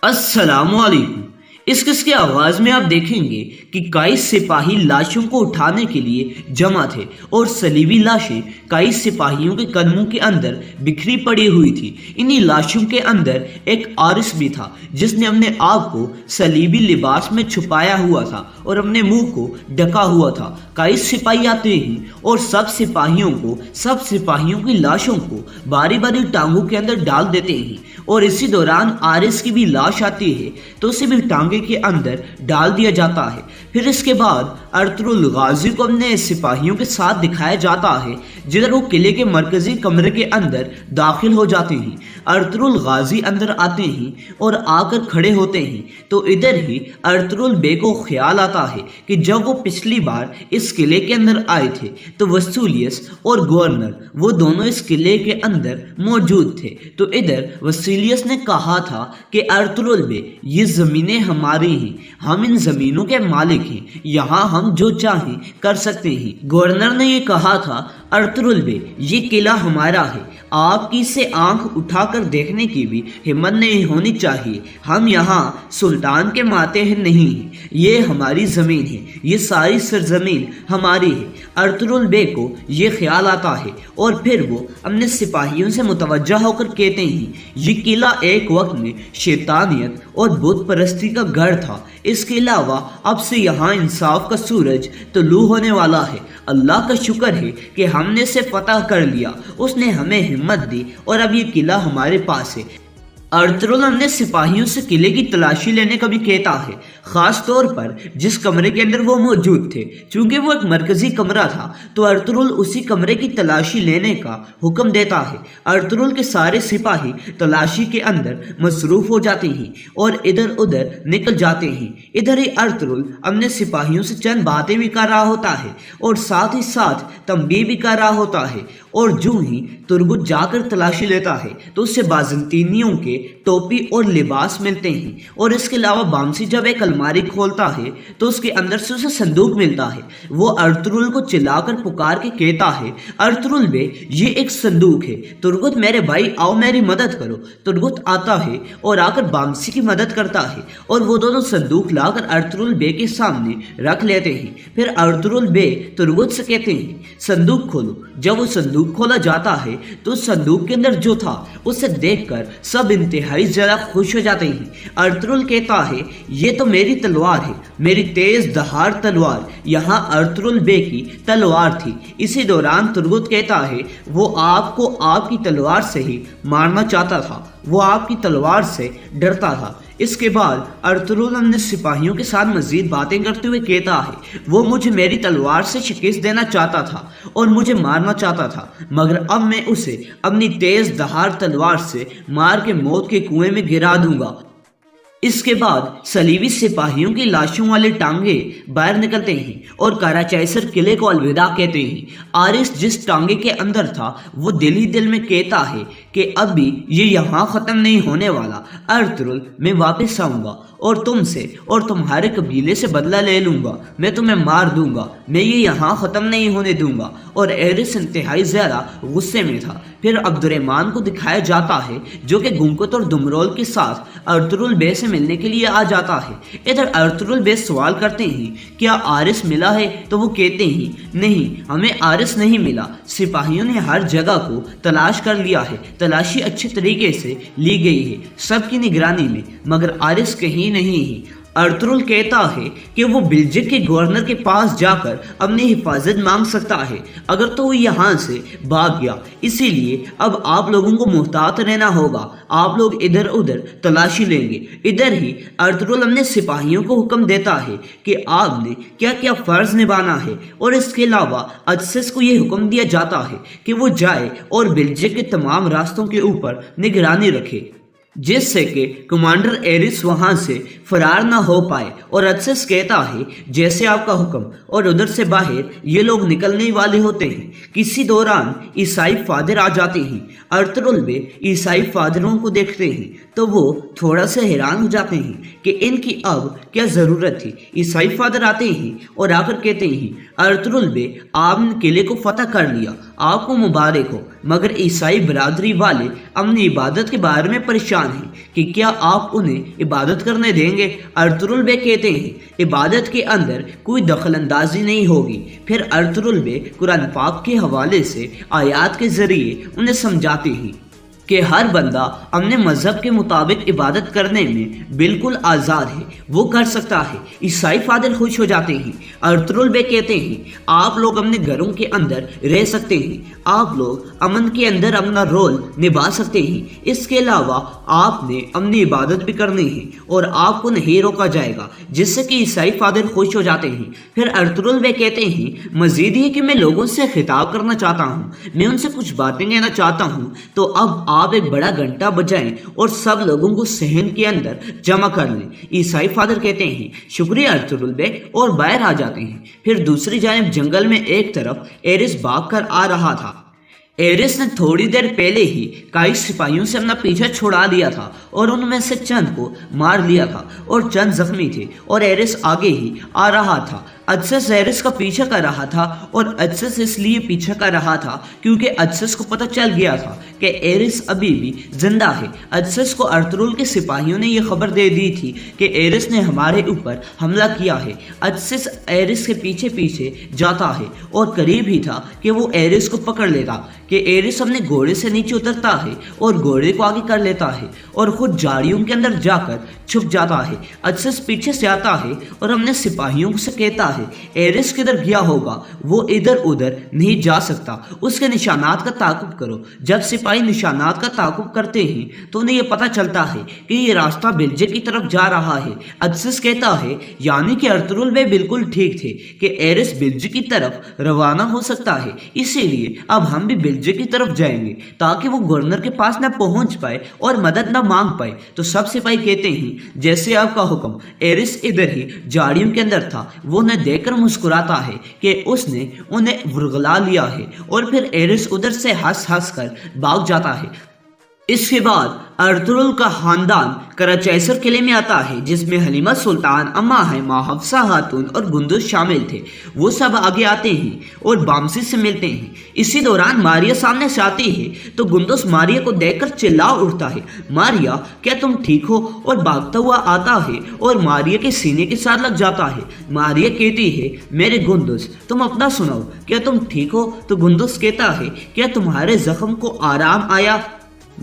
السلام علیکم۔ اس قصے کے آغاز میں آپ دیکھیں گے کہ کئی سپاہی لاشوں کو اٹھانے کے لیے جمع تھے اور صلیبی لاشیں کئی سپاہیوں کے قدموں کے اندر بکھری پڑی ہوئی تھی۔ انہی لاشوں کے اندر ایک عارس بھی تھا جس نے اپنے آپ کو صلیبی لباس میں چھپایا ہوا تھا اور اپنے منہ کو ڈھکا ہوا تھا۔ کئی سپاہی آتے ہیں اور سب سپاہیوں کی لاشوں کو باری باری ٹانگوں کے اندر ڈال دیتے ہیں، اور اسی دوران عارس کی بھی لاش آتی ہے تو اسے بھی ٹانگے کے اندر ڈال دیا جاتا ہے۔ پھر اس کے بعد ارطغرل غازی کو اپنے سپاہیوں کے ساتھ دکھایا جاتا ہے جدھر وہ قلعے کے مرکزی کمرے کے اندر داخل ہو جاتے ہیں۔ ارطغرل غازی اندر آتے ہیں اور آ کر کھڑے ہوتے ہیں تو ادھر ہی ارطغرل بے کو خیال آتا ہے کہ جب وہ پچھلی بار اس قلعے کے اندر آئے تھے تو وسولیس اور گورنر وہ دونوں اس قلعے کے اندر موجود تھے، تو ادھر وسولیس نے کہا تھا کہ ارطغرل بے یہ زمینیں ہماری ہیں، ہم ان زمینوں کے مالک ہیں، یہاں ہم جو چاہیں کر سکتے ہیں۔ گورنر نے یہ کہا تھا ارطغرل بے یہ قلعہ ہمارا ہے، آپ کی سے آنکھ اٹھا کر دیکھنے کی بھی ہمت نہیں ہونی چاہیے، ہم یہاں سلطان کے ماتحت نہیں ہیں، یہ ہماری زمین ہے، یہ ساری سرزمین ہماری ہے۔ ارطغرل بے کو یہ خیال آتا ہے اور پھر وہ اپنے سپاہیوں سے متوجہ ہو کر کہتے ہیں یہ قلعہ ایک وقت میں شیطانیت اور بت پرستی کا گڑھ تھا، اس کے علاوہ اب سے یہاں انصاف کا سورج طلوع ہونے والا ہے، اللہ کا شکر ہے کہ ہم نے اسے فتح کر لیا، اس نے ہمیں ہمت دی اور اب یہ قلعہ ہمارے پاس ہے۔ ارطغرل اپنے سپاہیوں سے قلعے کی تلاشی لینے کا بھی کہتا ہے، خاص طور پر جس کمرے کے اندر وہ موجود تھے، چونکہ وہ ایک مرکزی کمرہ تھا تو ارطغرل اسی کمرے کی تلاشی لینے کا حکم دیتا ہے۔ ارطغرل کے سارے سپاہی تلاشی کے اندر مصروف ہو جاتے ہیں اور ادھر ادھر نکل جاتے ہیں۔ ادھر ہی ارطغرل اپنے سپاہیوں سے چند باتیں بھی کر رہا ہوتا ہے اور ساتھ ہی ساتھ تنبیہ بھی کر رہا ہوتا ہے، اور جو ہی ترگت جا کر تلاشی لیتا ہے تو اسے بازنطینیوں کے ٹوپی اور لباس ملتے ہیں، اور اس کے علاوہ بامسی جب ایک الماری کھولتا ہے تو اس کے اندر سے اسے صندوق ملتا ہے۔ وہ ارطغرل کو چلا کر پکار کے کہتا ہے ارطغرل بے یہ ایک صندوق ہے، ترگت میرے بھائی آؤ میری مدد کرو۔ ترگت آتا ہے اور آ کر بامسی کی مدد کرتا ہے اور وہ دونوں صندوق لا کر ارطغرل بے کے سامنے رکھ لیتے ہیں۔ پھر ارطغرل بے ترگت سے کہتے ہیں صندوق کھولو۔ جب وہ صندوق کھولا جاتا ہے تو صندوق کے اندر جو تھا اسے دیکھ کر سب انتہائی زیادہ خوش ہو جاتے ہیں۔ ارطغرل کہتا ہے یہ تو میری تلوار ہے، میری تیز دھار تلوار، یہاں ارطغرل بے کی تلوار تھی۔ اسی دوران ترگت کہتا ہے وہ آپ کو آپ کی تلوار سے ہی مارنا چاہتا تھا، وہ آپ کی تلوار سے ڈرتا تھا۔ اس کے بعد ارطغرل اپنے سپاہیوں کے ساتھ مزید باتیں کرتے ہوئے کہتا ہے وہ مجھے میری تلوار سے شکست دینا چاہتا تھا اور مجھے مارنا چاہتا تھا، مگر اب میں اسے اپنی تیز دھار تلوار سے مار کے موت کے کنویں میں گرا دوں گا۔ اس کے بعد صلیبی سپاہیوں کی لاشوں والے ٹانگے باہر نکلتے ہیں اور کاراچائسر قلعے کو الوداع کہتے ہیں۔ عارس جس ٹانگے کے اندر تھا وہ دل ہی دل میں کہتا ہے کہ اب بھی یہ یہاں ختم نہیں ہونے والا، ارطغرل میں واپس آؤں گا اور تم سے اور تمہارے قبیلے سے بدلہ لے لوں گا، میں تمہیں مار دوں گا، میں یہ یہاں ختم نہیں ہونے دوں گا۔ اور عارس انتہائی زیادہ غصے میں تھا۔ پھر عبد الرحمن کو دکھایا جاتا ہے جو کہ گنگت اور دمرول کے ساتھ ارطغرل بے سے ملنے کے لیے آ جاتا ہے۔ ادھر ارطغرل بے سوال کرتے ہیں کیا عارس ملا ہے تو وہ کہتے ہیں نہیں ہمیں عارس نہیں ملا، سپاہیوں نے ہر جگہ کو تلاش کر لیا ہے، تلاشی اچھے طریقے سے لی گئی ہے سب کی نگرانی میں، مگر عارس کہیں نہیں ہے۔ ارطغرل کہتا ہے کہ وہ بلجک کے گورنر کے پاس جا کر اپنی حفاظت مانگ سکتا ہے اگر تو وہ یہاں سے بھاگ گیا، اسی لیے اب آپ لوگوں کو محتاط رہنا ہوگا، آپ لوگ ادھر ادھر تلاشی لیں گے۔ ادھر ہی ارطغرل اپنے سپاہیوں کو حکم دیتا ہے کہ آپ نے کیا کیا فرض نبھانا ہے، اور اس کے علاوہ اجسس کو یہ حکم دیا جاتا ہے کہ وہ جائے اور بلجک کے تمام راستوں کے اوپر نگرانی رکھے جس سے کہ کمانڈر ایرس وہاں سے فرار نہ ہو پائے، اور اجسس کہتا ہے جیسے آپ کا حکم، اور ادھر سے باہر یہ لوگ نکلنے والے ہوتے ہیں۔ کسی دوران عیسائی فادر آ جاتے ہیں۔ ارطغرل بے عیسائی فادروں کو دیکھتے ہیں تو وہ تھوڑا سا حیران ہو جاتے ہیں کہ ان کی اب کیا ضرورت تھی۔ عیسائی فادر آتے ہیں اور آ کر کہتے ہیں ارطغرل بے آپ نے قلعے کو فتح کر لیا، آپ کو مبارک ہو، مگر عیسائی برادری والے اپنی عبادت کے بارے میں پریشان ہیں کہ کیا آپ انہیں عبادت کرنے دیں گے۔ ارطغرل بے کہتے ہیں عبادت کے اندر کوئی دخل اندازی نہیں ہوگی۔ پھر ارطغرل بے قرآن پاک کے حوالے سے آیات کے ذریعے انہیں سمجھاتے ہیں کہ ہر بندہ اپنے مذہب کے مطابق عبادت کرنے میں بالکل آزاد ہے، وہ کر سکتا ہے۔ عیسائی فادر خوش ہو جاتے ہیں۔ ارطغرل بے کہتے ہیں آپ لوگ اپنے گھروں کے اندر رہ سکتے ہیں، آپ لوگ امن کے اندر اپنا رول نبھا سکتے ہیں، اس کے علاوہ آپ نے اپنی عبادت بھی کرنی ہے اور آپ کو نہیں روکا جائے گا، جس سے کہ عیسائی فادر خوش ہو جاتے ہیں۔ پھر ارطغرل بے کہتے ہیں مزید یہ کہ میں لوگوں سے خطاب کرنا چاہتا ہوں، میں ان سے کچھ باتیں کہنا چاہتا ہوں، تو اب آپ ایک بڑا گھنٹہ بجائیں اور سب لوگوں کو صحن کے اندر جمع کر لیں۔ عیسائی فادر کہتے ہیں شکریہ ارطغرل بے، اور باہر آ جاتے ہیں۔ پھر دوسری جانب جنگل میں ایک طرف ایرس بھاگ کر آ رہا تھا۔ ایرس نے تھوڑی دیر پہلے ہی کئی سپاہیوں سے اپنا پیچھا چھڑا لیا تھا اور ان میں سے چند کو مار لیا تھا اور چند زخمی تھے، اور ایرس آگے ہی آ رہا تھا۔ اجسس ایرس کا پیچھا کر رہا تھا، اور اجسس اس لیے پیچھا کر رہا تھا کیونکہ اجسس کو پتہ چل گیا تھا کہ ایرس ابھی بھی زندہ ہے۔ اجسس کو ارطغرل کے سپاہیوں نے یہ خبر دے دی تھی کہ ایرس نے ہمارے اوپر حملہ کیا ہے۔ اجسس ایرس کے پیچھے پیچھے جاتا ہے اور قریب ہی تھا کہ وہ ایرس کو پکڑ لیتا کہ ایرس اپنے گھوڑے سے نیچے اترتا ہے اور گھوڑے کو آگے کر لیتا ہے اور خود جھاڑیوں کے اندر جا کر چھپ جاتا ہے۔ اجسس پیچھے سے آتا ہے اور اپنے سپاہیوں سے کہتا ہے ایرس کدھر گیا ہوگا، وہ ادھر ادھر نہیں جا سکتا، اس کے نشانات کا تعاقب کرو۔ جب سپاہی نشانات کا تعاقب کرتے ہیں تو انہیں یہ پتہ چلتا ہے کہ یہ راستہ بلجے کی طرف جا رہا ہے۔ اجسس کہتا ہے یعنی کہ ارطغرل بے بالکل ٹھیک تھے کہ ایرس بلجے کی طرف روانہ ہو سکتا ہے، اسی لیے اب ہم بھی بلجے کی طرف جائیں گے تاکہ وہ گورنر کے پاس نہ پہنچ پائے اور مدد نہ مانگ پائے۔ تو سب سپاہی کہتے ہیں جیسے آپ کا حکم۔ ایرس ادھر ہی جھاڑیوں کے اندر تھا، وہ انہیں دیکھ کر مسکراتا ہے کہ اس نے انہیں ورغلا لیا ہے، اور پھر ایرس ادھر سے ہنس ہنس کر بھاگ جاتا ہے۔ اس کے بعد ارطغرل کا خاندان کراچیسر قلعے میں آتا ہے، جس میں حلیمہ سلطان، اما حیمہ، حفصہ خاتون اور گندز شامل تھے۔ وہ سب آگے آتے ہیں اور بامسی سے ملتے ہیں۔ اسی دوران ماریا سامنے سے آتی ہے تو گندز ماریا کو دیکھ کر چلا اٹھتا ہے ماریا کیا تم ٹھیک ہو، اور بھاگتا ہوا آتا ہے اور ماریا کے سینے کے ساتھ لگ جاتا ہے۔ ماریا کہتی ہے میرے گندز تم اپنا سناؤ، کیا تم ٹھیک ہو؟ تو گندز کہتا ہے کیا تمہارے زخم کو آرام آیا؟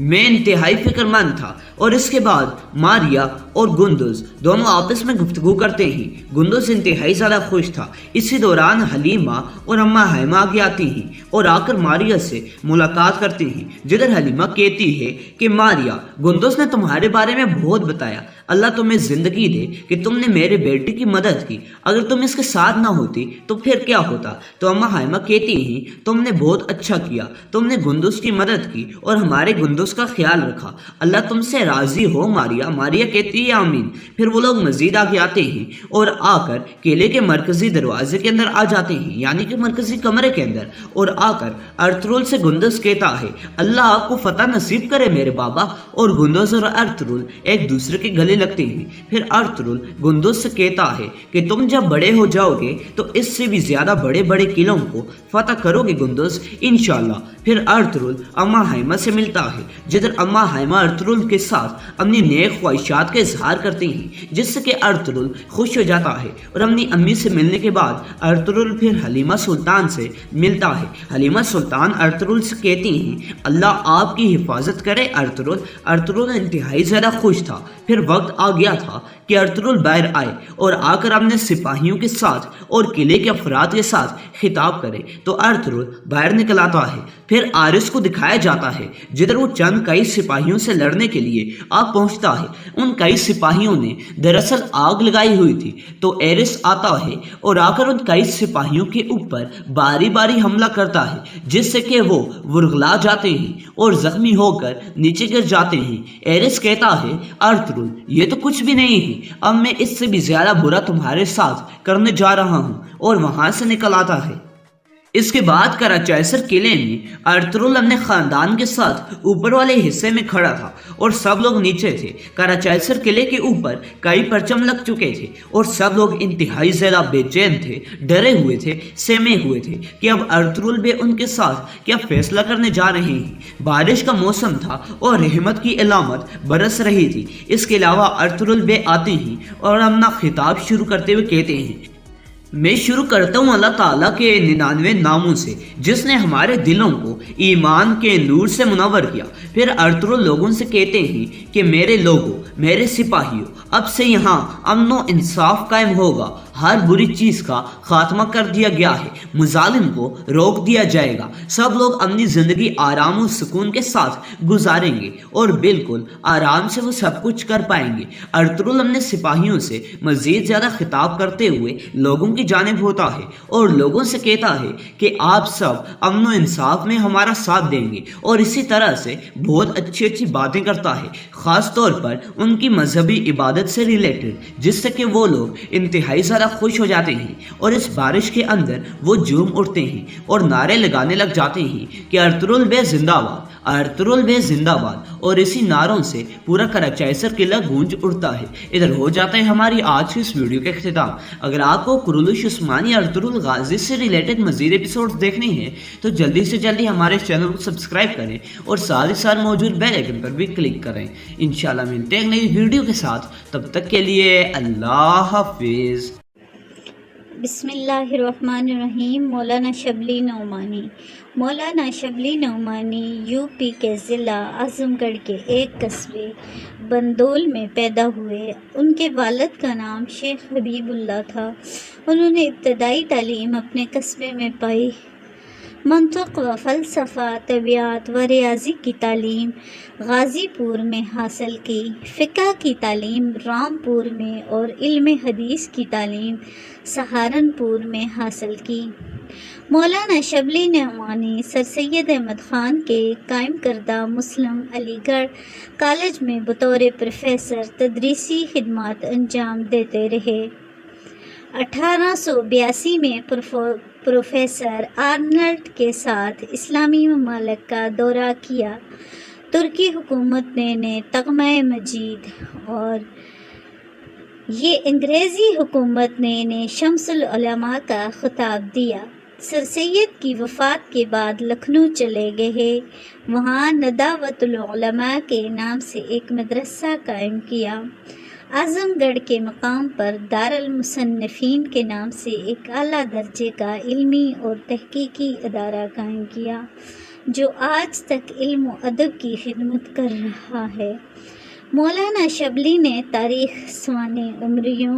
میں انتہائی فکر مند تھا۔ اور اس کے بعد ماریا اور گندز دونوں آپس میں گفتگو کرتے ہیں۔ گندز انتہائی زیادہ خوش تھا۔ اسی دوران حلیمہ اور اما حیمہ آگے آتی ہیں اور آ کر ماریا سے ملاقات کرتے ہیں، جدھر حلیمہ کہتی ہے کہ ماریا گندز نے تمہارے بارے میں بہت بتایا، اللہ تمہیں زندگی دے کہ تم نے میرے بیٹے کی مدد کی، اگر تم اس کے ساتھ نہ ہوتی تو پھر کیا ہوتا؟ تو اما حیمہ کہتی ہیں تم نے بہت اچھا کیا، تم نے گندز کی مدد کی اور ہمارے گندز کا خیال رکھا، اللہ تم سے راضی ہو ماریا۔ ماریا کہتی ہے آمین۔ پھر وہ لوگ مزید آگے آتے ہیں اور آ کر قلعے کے مرکزی دروازے کے اندر آ جاتے ہیں، یعنی کہ مرکزی کمرے کے اندر، اور آ کر ارطغرل سے گندز کہتا ہے اللہ آپ کو فتح نصیب کرے میرے بابا، اور گندز اور ارطغرل ایک دوسرے کے گلے لگتے ہیں۔ پھر ارطغرل گندز سے کہتا ہے کہ تم جب بڑے ہو جاؤ گے تو اس سے بھی زیادہ بڑے بڑے قلعوں کو فتح کرو گے گندز انشاءاللہ۔ پھر ارطغرل اما حیمہ سے ملتا ہے، جدھر اما حیمہ ارطغرل کے ساتھ اپنی نیک خواہشات کا اظہار کرتے ہیں، جس سے کہ ارطغرل خوش ہو جاتا ہے۔ اور اپنی امی سے ملنے کے بعد ارطغرل پھر حلیمہ سلطان سے ملتا ہے۔ حلیمہ سلطان ارطغرل سے کہتی ہیں اللہ آپ کی حفاظت کرے ارطغرل۔ ارطغرل انتہائی زیادہ خوش تھا۔ پھر وقت آ گیا تھا کہ ارطغرل باہر آئے اور آ کر اپنے سپاہیوں کے ساتھ اور قلعے کے افراد کے ساتھ خطاب کرے، تو ارطغرل باہر نکل آتا ہے۔ پھر آرس کو دکھایا جاتا ہے، جدھر وہ چند کئی سپاہیوں سے لڑنے کے لیے آ پہنچتا ہے۔ ان کئی سپاہیوں نے دراصل آگ لگائی ہوئی تھی، تو ایرس آتا ہے اور آ کر ان کئی سپاہیوں کے اوپر باری باری حملہ کرتا ہے، جس سے کہ وہ ورغلا جاتے ہیں اور زخمی ہو کر نیچے گر جاتے ہیں۔ ایرس کہتا ہے ارطغرل یہ تو کچھ بھی نہیں ہے، اب میں اس سے بھی زیادہ برا تمہارے ساتھ کرنے جا رہا ہوں، اور وہاں سے نکل آتا ہے۔ اس کے بعد کراچائسر قلعے میں ارطغرل اپنے خاندان کے ساتھ اوپر والے حصے میں کھڑا تھا اور سب لوگ نیچے تھے۔ کراچائسر قلعے کے اوپر کئی پرچم لگ چکے تھے اور سب لوگ انتہائی زیادہ بے چین تھے، ڈرے ہوئے تھے، سہمے ہوئے تھے کہ اب ارطغرل بے ان کے ساتھ کیا فیصلہ کرنے جا رہے ہیں۔ بارش کا موسم تھا اور رحمت کی علامت برس رہی تھی۔ اس کے علاوہ ارطغرل بے آتے ہیں اور اپنا خطاب شروع کرتے ہوئے کہتے ہیں: میں شروع کرتا ہوں اللہ تعالیٰ کے 99 ناموں سے جس نے ہمارے دلوں کو ایمان کے نور سے منور کیا۔ پھر ارطغرل لوگوں سے کہتے ہیں کہ میرے لوگوں، میرے سپاہیوں، اب سے یہاں امن و انصاف قائم ہوگا، ہر بری چیز کا خاتمہ کر دیا گیا ہے، مظالم کو روک دیا جائے گا، سب لوگ اپنی زندگی آرام و سکون کے ساتھ گزاریں گے اور بالکل آرام سے وہ سب کچھ کر پائیں گے۔ ارطغرل اپنے سپاہیوں سے مزید زیادہ خطاب کرتے ہوئے لوگوں کی جانب ہوتا ہے اور لوگوں سے کہتا ہے کہ آپ سب امن و انصاف میں ہمارا ساتھ دیں گے، اور اسی طرح سے بہت اچھی باتیں کرتا ہے، خاص طور پر ان کی مذہبی عبادت سے ریلیٹڈ، جس سے کہ وہ لوگ انتہائی زیادہ خوش ہو جاتے ہیں اور اس بارش کے اندر وہ جھوم اٹھتے ہیں اور نعرے لگانے لگ جاتے ہیں کہ ارطغرل بے زندہ باد، ارطغرل بے زندہ باد، اور اسی نعروں سے پورا کراچائسر قلعہ گونج اٹھتا ہے۔ ادھر ہو جاتا ہے ہماری آج کی اس ویڈیو کا اختتام۔ اگر آپ کو قرولش عثمانی ارطغرل غازی سے ریلیٹڈ مزید ایپیسوڈز دیکھنے ہیں تو جلدی سے جلدی ہمارے چینل کو سبسکرائب کریں اور ساتھ ہی ساتھ موجود بیل آئیکن پر بھی کلک کریں۔ انشاءاللہ ملتے ہیں نئی ویڈیو کے ساتھ، تب تک کے لیے اللہ حافظ۔ بسم اللہ الرحمن الرحیم۔ مولانا شبلی نعمانی۔ مولانا شبلی نعمانی یو پی کے ضلع اعظم گڑھ کے ایک قصبے بندول میں پیدا ہوئے۔ ان کے والد کا نام شیخ حبیب اللہ تھا۔ انہوں نے ابتدائی تعلیم اپنے قصبے میں پائی۔ منطق و فلسفہ، طبیعت و ریاضی کی تعلیم غازی پور میں حاصل کی، فقہ کی تعلیم رامپور میں اور علم حدیث کی تعلیم سہارنپور میں حاصل کی۔ مولانا شبلی نعمانی سر سید احمد خان کے قائم کردہ مسلم علی گڑھ کالج میں بطور پروفیسر تدریسی خدمات انجام دیتے رہے۔ 1882 میں پروفیسر آرنلڈ کے ساتھ اسلامی ممالک کا دورہ کیا۔ ترکی حکومت نے انہیں تغمہ مجید اور یہ انگریزی حکومت نے انہیں شمس العلماء کا خطاب دیا۔ سر سید کی وفات کے بعد لکھنؤ چلے گئے، وہاں ندوۃ العلماء کے نام سے ایک مدرسہ قائم کیا۔ اعظم گڑھ کے مقام پر دارالمصنفین کے نام سے ایک اعلیٰ درجے کا علمی اور تحقیقی ادارہ قائم کیا جو آج تک علم و ادب کی خدمت کر رہا ہے۔ مولانا شبلی نے تاریخ سوانح عمریوں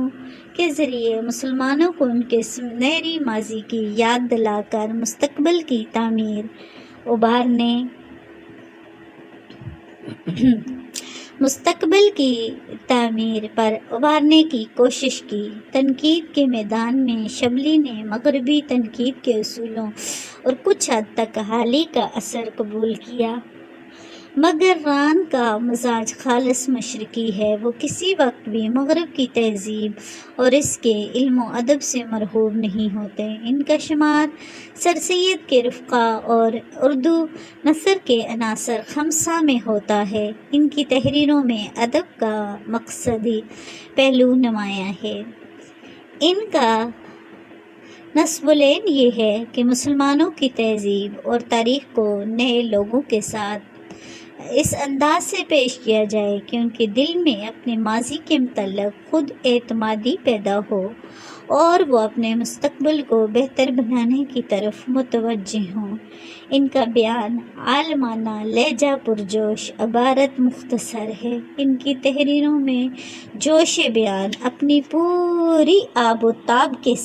کے ذریعے مسلمانوں کو ان کے سنہری ماضی کی یاد دلا کر مستقبل کی تعمیر پر ابھارنے کی کوشش کی۔ تنقید کے میدان میں شبلی نے مغربی تنقید کے اصولوں اور کچھ حد تک حالی کا اثر قبول کیا، مگر ران کا مزاج خالص مشرقی ہے۔ وہ کسی وقت بھی مغرب کی تہذیب اور اس کے علم و ادب سے مرغوب نہیں ہوتے۔ ان کا شمار سر سید کے رفقا اور اردو نثر کے عناصر خمسہ میں ہوتا ہے۔ ان کی تحریروں میں ادب کا مقصدی پہلو نمایاں ہے۔ ان کا نصب العین یہ ہے کہ مسلمانوں کی تہذیب اور تاریخ کو نئے لوگوں کے ساتھ اس انداز سے پیش کیا جائے کہ ان کے دل میں اپنے ماضی کے متعلق خود اعتمادی پیدا ہو اور وہ اپنے مستقبل کو بہتر بنانے کی طرف متوجہ ہوں۔ ان کا بیان عالمانہ، لہجہ پرجوش، عبارت مختصر ہے۔ ان کی تحریروں میں جوش بیان اپنی پوری آب و تاب کے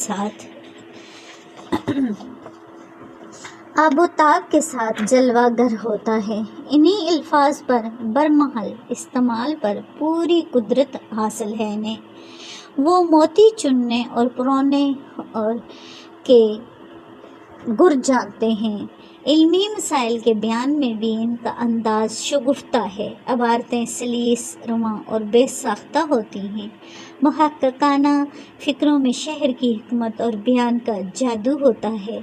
ساتھ جلوہ گر ہوتا ہے۔ انہی الفاظ پر برمحل استعمال پر پوری قدرت حاصل ہے انہیں۔ وہ موتی چننے اور پرونے اور کے گر جانتے ہیں۔ علمی مسائل کے بیان میں بھی ان کا انداز شگفتہ ہے۔ عبارتیں سلیس، رواں اور بے ساختہ ہوتی ہیں۔ محققانہ فکروں میں شہر کی حکمت اور بیان کا جادو ہوتا ہے۔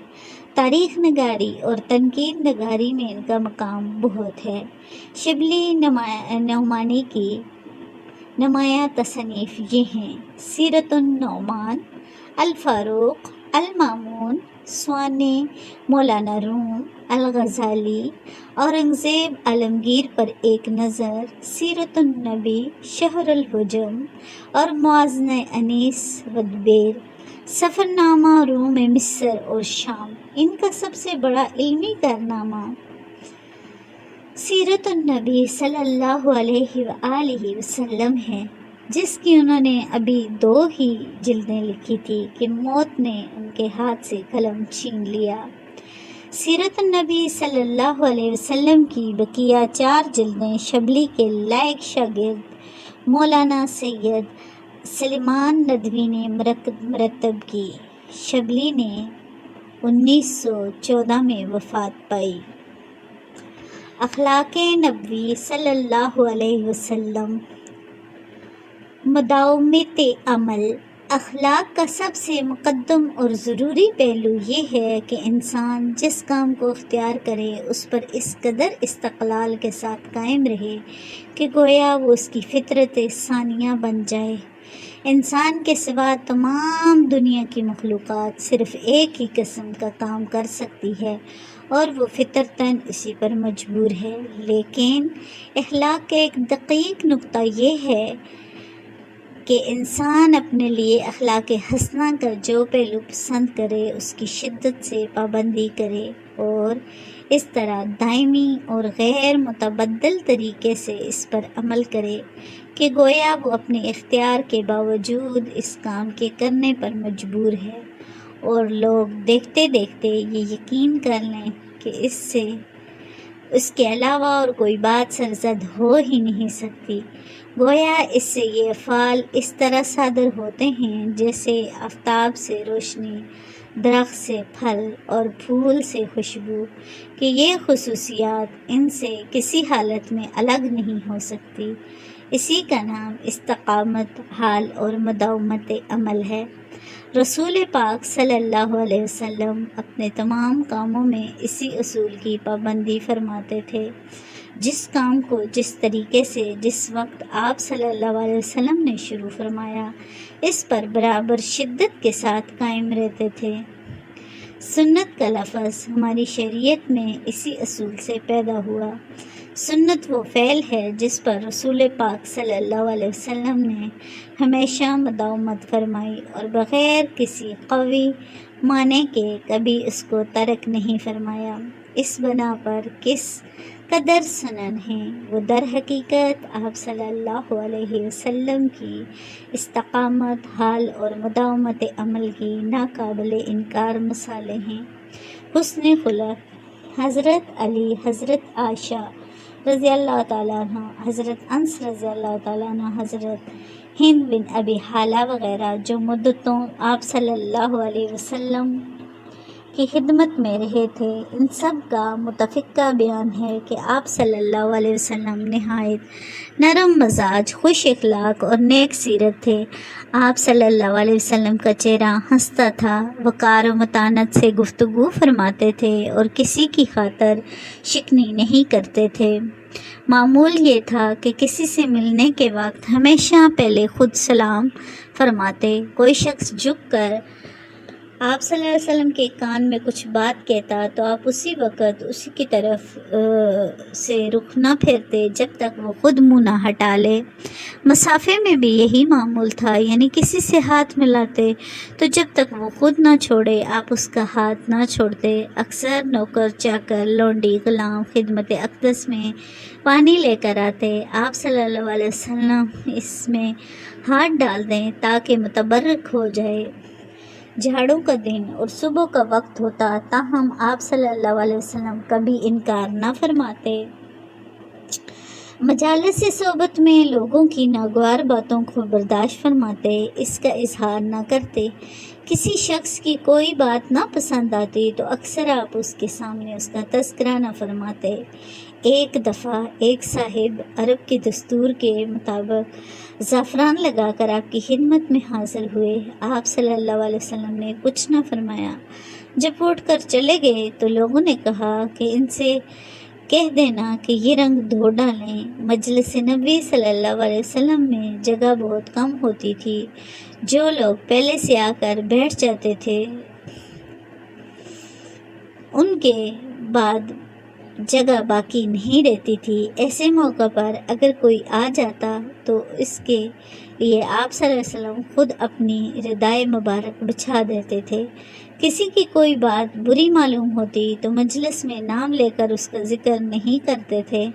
تاریخ نگاری اور تنقید نگاری میں ان کا مقام بہت ہے۔ شبلی نعمانی کی نمایاں تصانیف یہ ہیں: سیرت النعمان، الفاروق، المامون، سوانح مولانا روم، الغزالی، اورنگزیب عالمگیر پر ایک نظر، سیرت النبی، شہر الحجم اور موازنہ انیس ودبیر، سفر نامہ روم مصر اور شام۔ ان کا سب سے بڑا علمی کارنامہ سیرت النبی صلی اللہ علیہ وآلہ وسلم ہے، جس کی انہوں نے ابھی 2 ہی جلدیں لکھی تھی کہ موت نے ان کے ہاتھ سے قلم چھین لیا۔ سیرت النبی صلی اللہ علیہ وسلم کی بقیہ 4 جلدیں شبلی کے لائق شاگرد مولانا سید سلیمان ندوی نے مرتب کی۔ شبلی نے 1914 میں وفات پائی۔ اخلاق نبوی صلی اللہ علیہ وسلم، مداومت عمل۔ اخلاق کا سب سے مقدم اور ضروری پہلو یہ ہے کہ انسان جس کام کو اختیار کرے اس پر اس قدر استقلال کے ساتھ قائم رہے کہ گویا وہ اس کی فطرت ثانیہ بن جائے۔ انسان کے سوا تمام دنیا کی مخلوقات صرف ایک ہی قسم کا کام کر سکتی ہے اور وہ فطرتاً اسی پر مجبور ہے، لیکن اخلاق کا ایک دقیق نقطہ یہ ہے کہ انسان اپنے لیے اخلاق حسنہ کا جو پہلو پسند کرے اس کی شدت سے پابندی کرے اور اس طرح دائمی اور غیر متبدل طریقے سے اس پر عمل کرے کہ گویا وہ اپنے اختیار کے باوجود اس کام کے کرنے پر مجبور ہے، اور لوگ دیکھتے دیکھتے یہ یقین کر لیں کہ اس کے علاوہ اور کوئی بات سرزد ہو ہی نہیں سکتی۔ گویا اس سے یہ افعال اس طرح صادر ہوتے ہیں جیسے آفتاب سے روشنی، درخت سے پھل اور پھول سے خوشبو، کہ یہ خصوصیات ان سے کسی حالت میں الگ نہیں ہو سکتی۔ اسی کا نام استقامت حال اور مداومت عمل ہے۔ رسول پاک صلی اللہ علیہ وسلم اپنے تمام کاموں میں اسی اصول کی پابندی فرماتے تھے۔ جس کام کو جس طریقے سے جس وقت آپ صلی اللہ علیہ وسلم نے شروع فرمایا اس پر برابر شدت کے ساتھ قائم رہتے تھے۔ سنت کا لفظ ہماری شریعت میں اسی اصول سے پیدا ہوا۔ سنت وہ فعل ہے جس پر رسول پاک صلی اللہ علیہ وسلم نے ہمیشہ مداومت فرمائی اور بغیر کسی قوی معنی کے کبھی اس کو ترک نہیں فرمایا۔ اس بنا پر کس قدر سنن ہیں وہ در حقیقت آپ صلی اللہ علیہ وسلم کی استقامت حال اور مداومت عمل کی ناقابل انکار مثالیں ہیں۔ حسن خلق، حضرت علی، حضرت عائشہ رضی اللہ تعالیٰ عنہ، حضرت انس رضی اللہ تعالیٰ عنہ، حضرت ہند بن ابی حالہ وغیرہ جو مدتوں آپ صلی اللہ علیہ وسلم کی خدمت میں رہے تھے، ان سب کا متفقہ بیان ہے کہ آپ صلی اللہ علیہ وسلم نہایت نرم مزاج، خوش اخلاق اور نیک سیرت تھے۔ آپ صلی اللہ علیہ وسلم کا چہرہ ہنستا تھا، وقار و متانت سے گفتگو فرماتے تھے اور کسی کی خاطر شکنی نہیں کرتے تھے۔ معمول یہ تھا کہ کسی سے ملنے کے وقت ہمیشہ پہلے خود سلام فرماتے۔ کوئی شخص جھک کر آپ صلی اللہ علیہ وسلم کے کان میں کچھ بات کہتا تو آپ اسی وقت اسی کی طرف سے رخ نہ پھیرتے جب تک وہ خود منہ نہ ہٹا لے۔ مسافے میں بھی یہی معمول تھا، یعنی کسی سے ہاتھ ملاتے تو جب تک وہ خود نہ چھوڑے آپ اس کا ہاتھ نہ چھوڑتے۔ اکثر نوکر چاکر لونڈی غلام خدمت اقدس میں پانی لے کر آتے، آپ صلی اللہ علیہ وسلم اس میں ہاتھ ڈال دیں تاکہ متبرک ہو جائے۔ جھاڑو کا دن اور صبح کا وقت ہوتا، تاہم آپ صلی اللہ علیہ وسلم کبھی انکار نہ فرماتے۔ مجالس صحبت میں لوگوں کی ناگوار باتوں کو برداشت فرماتے، اس کا اظہار نہ کرتے۔ کسی شخص کی کوئی بات نہ پسند آتی تو اکثر آپ اس کے سامنے اس کا تذکرہ نہ فرماتے۔ ایک دفعہ ایک صاحب عرب کے دستور کے مطابق زعفران لگا کر آپ کی خدمت میں حاضر ہوئے۔ آپ صلی اللہ علیہ وسلم نے کچھ نہ فرمایا۔ جب اٹھ کر چلے گئے تو لوگوں نے کہا کہ ان سے کہہ دینا کہ یہ رنگ دھو ڈالیں۔ مجلس نبی صلی اللہ علیہ وسلم میں جگہ بہت کم ہوتی تھی، جو لوگ پہلے سے آ کر بیٹھ جاتے تھے ان کے بعد جگہ باقی نہیں رہتی تھی۔ ایسے موقع پر اگر کوئی آ جاتا تو اس کے لیے آپ صلی اللہ علیہ وسلم خود اپنی ردائے مبارک بچھا دیتے تھے۔ کسی کی کوئی بات بری معلوم ہوتی تو مجلس میں نام لے کر اس کا ذکر نہیں کرتے تھے،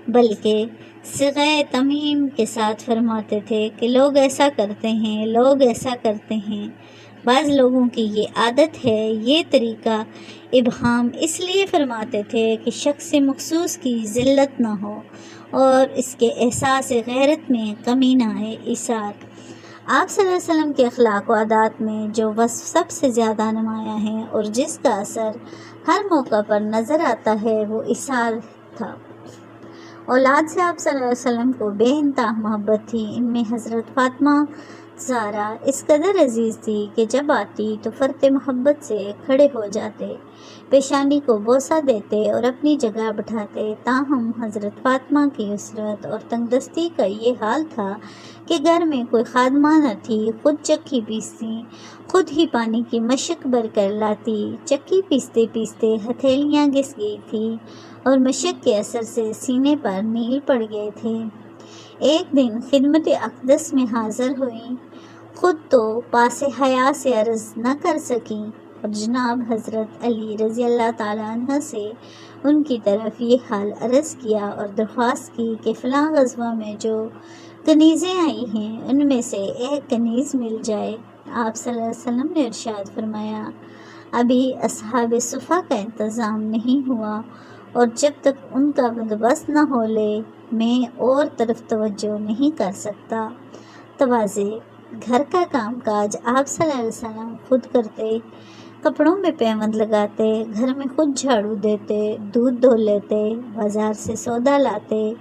بلکہ صیغہ تمیم کے ساتھ فرماتے تھے کہ لوگ ایسا کرتے ہیں، لوگ ایسا کرتے ہیں۔ بعض لوگوں کی یہ عادت ہے۔ یہ طریقہ ابہام اس لیے فرماتے تھے کہ شخص مخصوص کی ذلت نہ ہو اور اس کے احساس غیرت میں کمی نہ آئے۔ ایثار۔ آپ صلی اللہ علیہ وسلم کے اخلاق و عادات میں جو وصف سب سے زیادہ نمایاں ہے اور جس کا اثر ہر موقع پر نظر آتا ہے وہ ایثار تھا۔ اولاد سے آپ صلی اللہ علیہ وسلم کو بے انتہا محبت تھی۔ ان میں حضرت فاطمہ زہرا اس قدر عزیز تھی کہ جب آتی تو فرط محبت سے کھڑے ہو جاتے، پیشانی کو بوسہ دیتے اور اپنی جگہ بٹھاتے۔ تاہم حضرت فاطمہ کی عسرت اور تنگ دستی کا یہ حال تھا کہ گھر میں کوئی خادمہ نہ تھی، خود چکی پیستی، خود ہی پانی کی مشق بھر کر لاتی۔ چکی پیستے پیستے ہتھیلیاں گھس گئی تھیں اور مشق کے اثر سے سینے پر نیل پڑ گئے تھے۔ ایک دن خدمت اقدس میں حاضر ہوئیں، خود تو پاس حیا سے عرض نہ کر سکیں اور جناب حضرت علی رضی اللہ تعالیٰ عنہ سے ان کی طرف یہ حال عرض کیا اور درخواست کی کہ فلاں غزوہ میں جو کنیزیں آئی ہیں ان میں سے ایک کنیز مل جائے۔ آپ صلی اللہ علیہ وسلم نے ارشاد فرمایا، ابھی اصحاب صفہ کا انتظام نہیں ہوا اور جب تک ان کا بندوبست نہ ہو لے میں اور طرف توجہ نہیں کر سکتا۔ تواضع۔ گھر کا کام کاج آپ صلی اللہ علیہ وسلم خود کرتے، کپڑوں میں پیوند لگاتے، گھر میں خود جھاڑو دیتے، دودھ دھو لیتے، بازار سے سودا لاتے،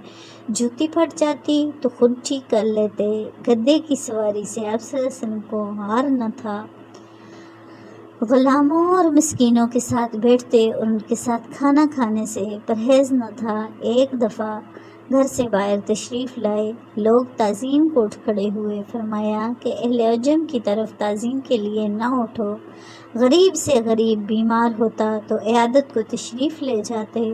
جوتی پھٹ جاتی تو خود ٹھیک کر لیتے۔ گدے کی سواری سے آپ صلی اللہ علیہ وسلم کو عار نہ تھا۔ غلاموں اور مسکینوں کے ساتھ بیٹھتے اور ان کے ساتھ کھانا کھانے سے پرہیز نہ تھا۔ ایک دفعہ گھر سے باہر تشریف لائے، لوگ تعظیم کو اٹھ کھڑے ہوئے۔ فرمایا کہ اہل عجم کی طرف تعظیم کے لیے نہ اٹھو۔ غریب سے غریب بیمار ہوتا تو عیادت کو تشریف لے جاتے،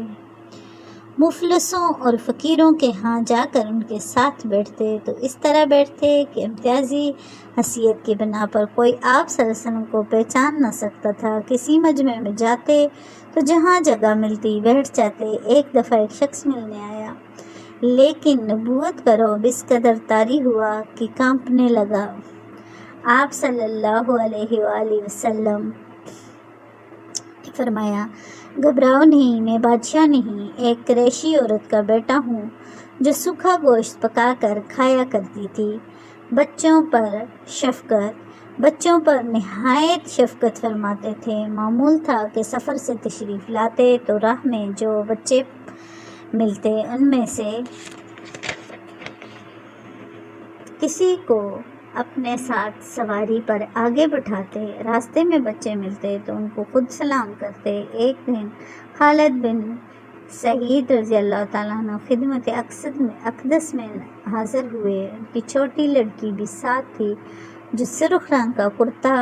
مفلسوں اور فقیروں کے ہاں جا کر ان کے ساتھ بیٹھتے تو اس طرح بیٹھتے کہ امتیازی حیثیت کی بنا پر کوئی آپ صلی اللہ علیہ وسلم کو پہچان نہ سکتا تھا۔ کسی مجمع میں جاتے تو جہاں جگہ ملتی بیٹھ جاتے۔ ایک دفعہ ایک شخص ملنے آیا، لیکن نبوت کا رعب اس قدر طاری ہوا کہ کانپنے لگا۔ آپ صلی اللہ علیہ وآلہ وسلم نے فرمایا، گھبراؤ نہیں، میں بادشاہ نہیں، ایک قریشی عورت کا بیٹا ہوں جو سوکھا گوشت پکا کر کھایا کرتی تھی۔ بچوں پر نہایت شفقت فرماتے تھے۔ معمول تھا کہ سفر سے تشریف لاتے تو راہ میں جو بچے ملتے ان میں سے کسی کو اپنے ساتھ سواری پر آگے بٹھاتے، راستے میں بچے ملتے تو ان کو خود سلام کرتے۔ ایک دن خالد بن سعید رضی اللہ تعالیٰ عنہ خدمت اقدس میں حاضر ہوئے۔ ان کی چھوٹی لڑکی بھی ساتھ تھی جو سرخ رنگ کا کرتا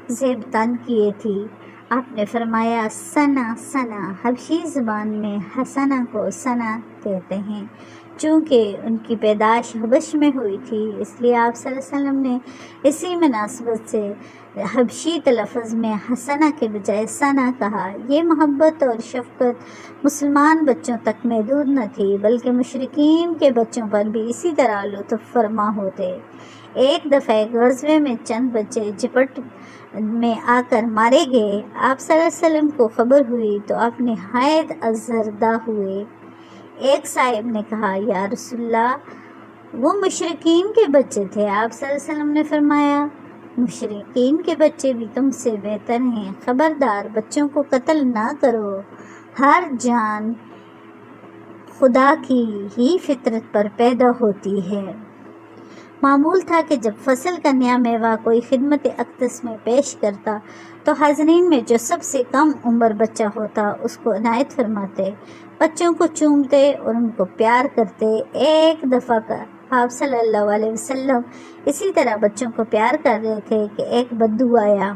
زیب تن کیے تھی۔ آپ نے فرمایا، سنا سنا، حبشی زبان میں حسنہ کو سنا کہتے ہیں۔ چونکہ ان کی پیدائش حبش میں ہوئی تھی اس لیے آپ صلی اللہ علیہ وسلم نے اسی مناسبت سے حبشی تلفظ میں حسنہ کے بجائے سنا کہا۔ یہ محبت اور شفقت مسلمان بچوں تک محدود نہ تھی بلکہ مشرکین کے بچوں پر بھی اسی طرح لطف فرما ہوتے۔ ایک دفعہ ایک غزوے میں چند بچے جھپٹ میں آ کر مارے گئے۔ آپ صلی اللہ علیہ وسلم کو خبر ہوئی تو آپ نہایت ازردہ ہوئے۔ ایک صاحب نے کہا، یا رسول اللہ، وہ مشرکین کے بچے تھے۔ آپ صلی اللہ علیہ وسلم نے فرمایا، مشرکین کے بچے بھی تم سے بہتر ہیں، خبردار بچوں کو قتل نہ کرو۔ ہر جان خدا کی ہی فطرت پر پیدا ہوتی ہے۔ معمول تھا کہ جب فصل کا نیا میوہ کوئی خدمت اقدس میں پیش کرتا تو حاضرین میں جو سب سے کم عمر بچہ ہوتا اس کو عنایت فرماتے، بچوں کو چومتے اور ان کو پیار کرتے۔ ایک دفعہ کا آپ صلی اللہ علیہ وسلم اسی طرح بچوں کو پیار کر رہے تھے کہ ایک بدو آیا۔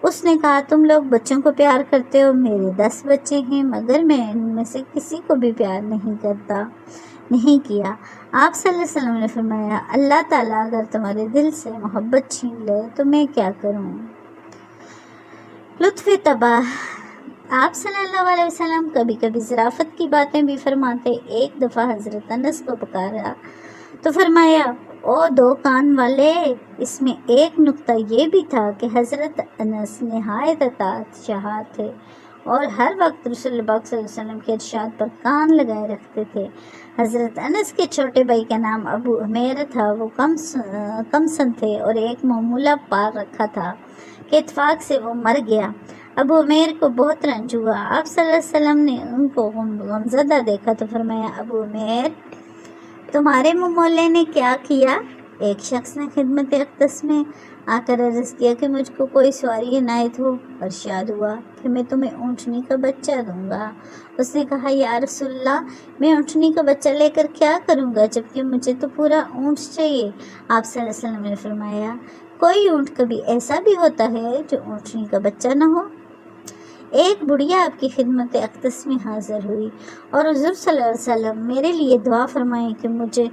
اس نے کہا، تم لوگ بچوں کو پیار کرتے ہو، میرے 10 بچے ہیں مگر میں ان میں سے کسی کو بھی پیار نہیں کیا۔ آپ صلی اللہ علیہ وسلم نے فرمایا، اللہ تعالیٰ اگر تمہارے دل سے محبت چھین لے تو میں کیا کروں؟ لطف طبع آپ صلی اللہ علیہ وسلم کبھی کبھی ظرافت کی باتیں بھی فرماتے۔ ایک دفعہ حضرت انس کو پکارا تو فرمایا، او 2 کان والے۔ اس میں ایک نکتہ یہ بھی تھا کہ حضرت انس نہایت اطاعت شاہ تھے اور ہر وقت رسول اللہ صلی اللہ علیہ وسلم کے ارشاد پر کان لگائے رکھتے تھے۔ حضرت انس کے چھوٹے بھائی کا نام ابو عمیر تھا۔ وہ کم سن تھے اور ایک معمولہ پال رکھا تھا کہ اتفاق سے وہ مر گیا۔ ابو عمیر کو بہت رنج ہوا۔ آپ صلی اللہ علیہ وسلم نے ان کو غمزدہ دیکھا تو فرمایا، ابو عمیر، تمہارے ممولے نے کیا کیا؟ ایک شخص نے خدمت اقدس میں آ کر عرض کیا کہ مجھ کو کوئی سواری عنایت ہو۔ ارشاد ہوا کہ میں تمہیں اونٹنی کا بچہ دوں گا۔ اس نے کہا، یا رسول اللہ، میں اونٹنی کا بچہ لے کر کیا کروں گا جبکہ مجھے تو پورا اونٹ چاہیے۔ آپ صلی اللہ علیہ وسلم نے فرمایا، کوئی اونٹ کبھی ایسا بھی ہوتا ہے جو اونٹنی کا بچہ نہ ہو۔ ایک بڑھیا آپ کی خدمت اقدس میں حاضر ہوئی اور حضور صلی اللہ علیہ وسلم، میرے لیے دعا فرمائیں کہ مجھے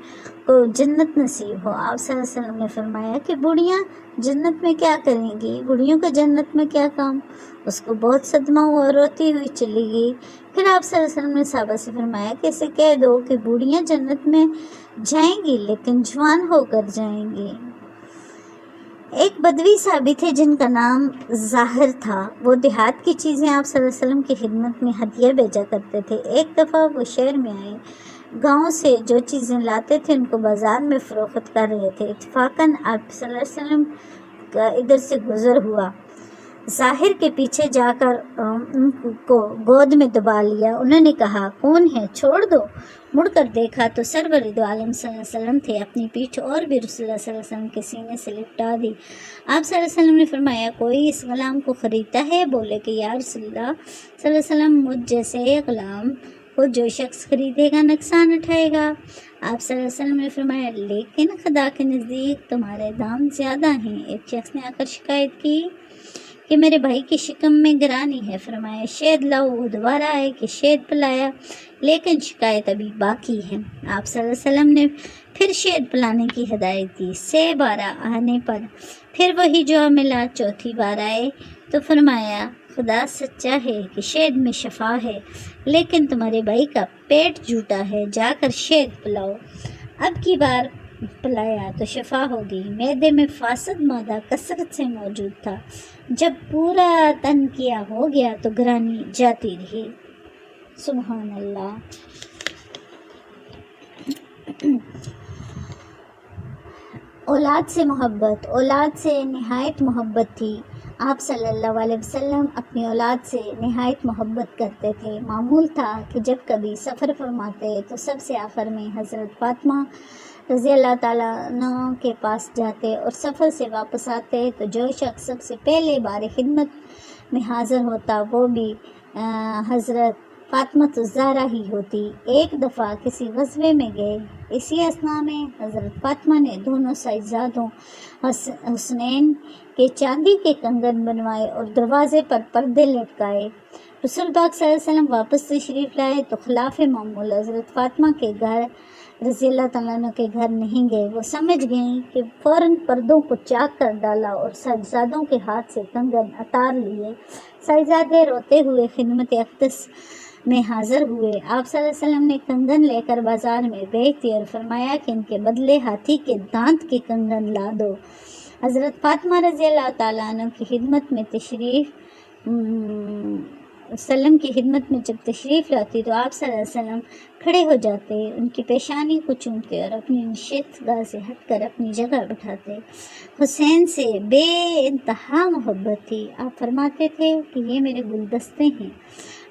کو جنت نصیب ہو۔ آپ صلی اللہ علیہ وسلم نے فرمایا کہ بڑھیاں جنت میں کیا کریں گی؟ بڑھیوں کا جنت میں کیا کام؟ اس کو بہت صدمہ ہوا اور روتی ہوئی چلی گئی۔ پھر آپ صلی اللہ علیہ وسلم نے صحابہ سے فرمایا کہ اسے کہہ دو کہ بوڑھیاں جنت میں جائیں گی لیکن جوان ہو کر جائیں گی۔ ایک بدوی صحابی تھے جن کا نام ظاہر تھا۔ وہ دیہات کی چیزیں آپ صلی اللہ علیہ وسلم کی خدمت میں ہدیہ بھیجا کرتے تھے۔ ایک دفعہ وہ شہر میں آئے، گاؤں سے جو چیزیں لاتے تھے ان کو بازار میں فروخت کر رہے تھے۔ اتفاقاً آپ صلی اللہ علیہ وسلم کا ادھر سے گزر ہوا۔ ظاہر کے پیچھے جا کر ان کو گود میں دبا لیا۔ انہوں نے کہا، کون ہے؟ چھوڑ دو۔ مڑ کر دیکھا تو سرور دو عالم صلی اللہ علیہ وسلم تھے۔ اپنی پیٹھ اور بھی رسول اللہ صلی اللہ علیہ وسلم کے سینے سے لپٹا دی۔ آپ صلی اللہ علیہ وسلم نے فرمایا، کوئی اس غلام کو خریدتا ہے؟ بولے کہ یا رسول اللہ صلی اللہ علیہ وسلم، مجھ جیسے غلام کو جو شخص خریدے گا نقصان اٹھائے گا۔ آپ صلی اللہ علیہ وسلم نے فرمایا، لیکن خدا کے نزدیک تمہارے دام زیادہ ہیں۔ ایک شخص نے آ کر شکایت کی کہ میرے بھائی کی شکم میں گرانی ہے۔ فرمایا، شہد لاؤ۔ وہ دوبارہ آئے کہ شہد پلایا، لیکن شکایت ابھی باقی ہے۔ آپ صلی اللہ علیہ وسلم نے پھر شہد پلانے کی ہدایت دی۔ 6 بار آنے پر پھر وہی جو ملا۔ چوتھی بار آئے تو فرمایا، خدا سچا ہے کہ شہد میں شفا ہے، لیکن تمہارے بھائی کا پیٹ جھوٹا ہے، جا کر شہد پلاؤ۔ اب کی بار پلایا تو شفا ہو گئی۔ معدے میں فاسد مادہ کثرت سے موجود تھا۔ جب پورا تن کیا ہو گیا تو گرانی جاتی رہی۔ سبحان اللہ۔ اولاد سے محبت۔ اولاد سے نہایت محبت تھی۔ آپ صلی اللہ علیہ وسلم اپنی اولاد سے نہایت محبت کرتے تھے۔ معمول تھا کہ جب کبھی سفر فرماتے تو سب سے آخر میں حضرت فاطمہ رضی اللہ تعالیٰ عنہ کے پاس جاتے اور سفر سے واپس آتے تو جو شخص سب سے پہلے بار خدمت میں حاضر ہوتا وہ بھی حضرت فاطمہ الزہرا ہی ہوتی۔ ایک دفعہ کسی غزوے میں گئے، اسی اثناء میں حضرت فاطمہ نے دونوں صاحبزادوں حسنین کے چاندی کے کنگن بنوائے اور دروازے پر پردے لٹکائے۔ رسول پاک صلی اللہ علیہ وسلم واپس تشریف لائے تو خلاف معمول حضرت فاطمہ کے گھر رضی اللہ تعالیٰ عنہ کے گھر نہیں گئے۔ وہ سمجھ گئیں کہ فوراً پردوں کو چاک کر ڈالا اور صاحبزادوں کے ہاتھ سے کنگن اتار لیے۔ صاحبزادے روتے ہوئے خدمت اقدس میں حاضر ہوئے۔ آپ صلی اللہ علیہ وسلم نے کنگن لے کر بازار میں بیچ دیے اور فرمایا کہ ان کے بدلے ہاتھی کے دانت کے کنگن لا دو۔ حضرت فاطمہ رضی اللہ تعالیٰ عنہ کی خدمت میں جب تشریف لاتی تو آپ صلی اللہ علیہ وسلم کھڑے ہو جاتے، ان کی پیشانی کو چومتے اور اپنی نشست گاہ سے ہٹ کر اپنی جگہ بٹھاتے۔ حسین سے بے انتہا محبت تھی۔ آپ فرماتے تھے کہ یہ میرے گلدستے ہیں۔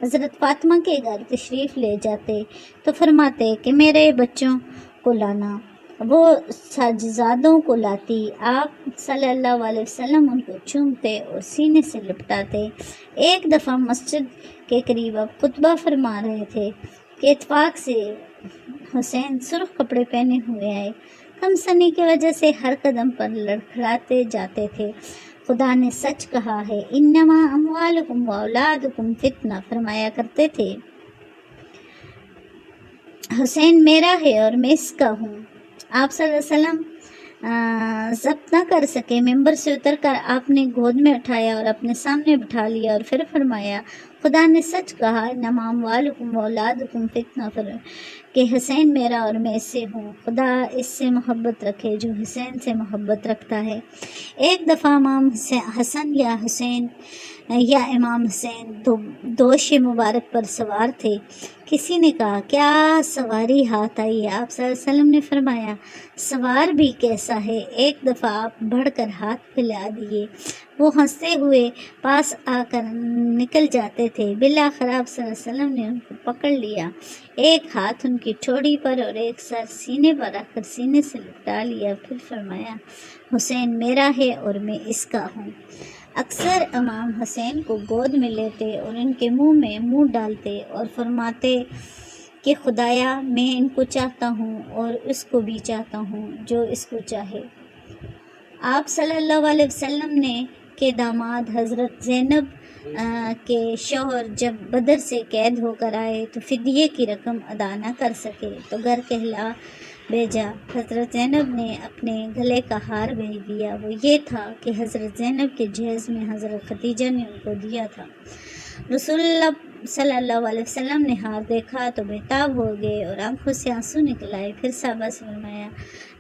حضرت فاطمہ کے گھر تشریف لے جاتے تو فرماتے کہ میرے بچوں کو لانا۔ وہ ساجزادوں کو لاتی، آپ صلی اللہ علیہ وسلم ان کو چومتے اور سینے سے لپٹاتے۔ ایک دفعہ مسجد کے قریب اب خطبہ فرما رہے تھے کہ اتفاق سے حسین سرخ کپڑے پہنے ہوئے آئے۔ کم سنی کی وجہ سے ہر قدم پر لڑکھڑاتے جاتے تھے۔ خدا نے سچ کہا ہے، انما اموالکم و اولادکم فتنہ، فرمایا کرتے تھے حسین میرا ہے اور میں اس کا ہوں۔ آپ صلی اللہ علیہ وسلم ضبط نہ کر سکے، ممبر سے اتر کر آپ نے گود میں اٹھایا اور اپنے سامنے بٹھا لیا اور پھر فرمایا، خدا نے سچ کہا، انما اموالکم و اولادکم فتنہ، کہ حسین میرا اور میں اس سے ہوں۔ خدا اس سے محبت رکھے جو حسین سے محبت رکھتا ہے۔ ایک دفعہ امام حسن یا حسین یا امام حسین دوش مبارک پر سوار تھے۔ کسی نے کہا، کیا سواری ہاتھ آئی ہے؟ آپ صلی اللہ علیہ وسلم نے فرمایا، سوار بھی کیسا ہے؟ ایک دفعہ آپ بڑھ کر ہاتھ پھیلا دیے، وہ ہنستے ہوئے پاس آ کر نکل جاتے تھے۔ بالآخر آپ صلی اللہ علیہ وسلم نے ان کو پکڑ لیا، ایک ہاتھ ان کی ٹھوڑی پر اور ایک سر سینے پر رکھ کر سینے سے لپٹا لیا، پھر فرمایا، حسین میرا ہے اور میں اس کا ہوں۔ اکثر امام حسین کو گود میں لیتے اور ان کے منہ میں منہ ڈالتے اور فرماتے کہ خدایا میں ان کو چاہتا ہوں اور اس کو بھی چاہتا ہوں جو اس کو چاہے۔ آپ صلی اللہ علیہ وسلم نے کے داماد حضرت زینب کے شوہر جب بدر سے قید ہو کر آئے تو فدیے کی رقم ادا نہ کر سکے تو گھر کہلا بھیجا۔ حضرت زینب نے اپنے گلے کا ہار بھیج دیا، وہ یہ تھا کہ حضرت زینب کے جہیز میں حضرت خدیجہ نے ان کو دیا تھا۔ رسول اللہ صلی اللہ علیہ وسلم نے ہار دیکھا تو بےتاب ہو گئے اور آنکھوں سے آنسو نکل آئے۔ پھر صحابہ سے فرمایا،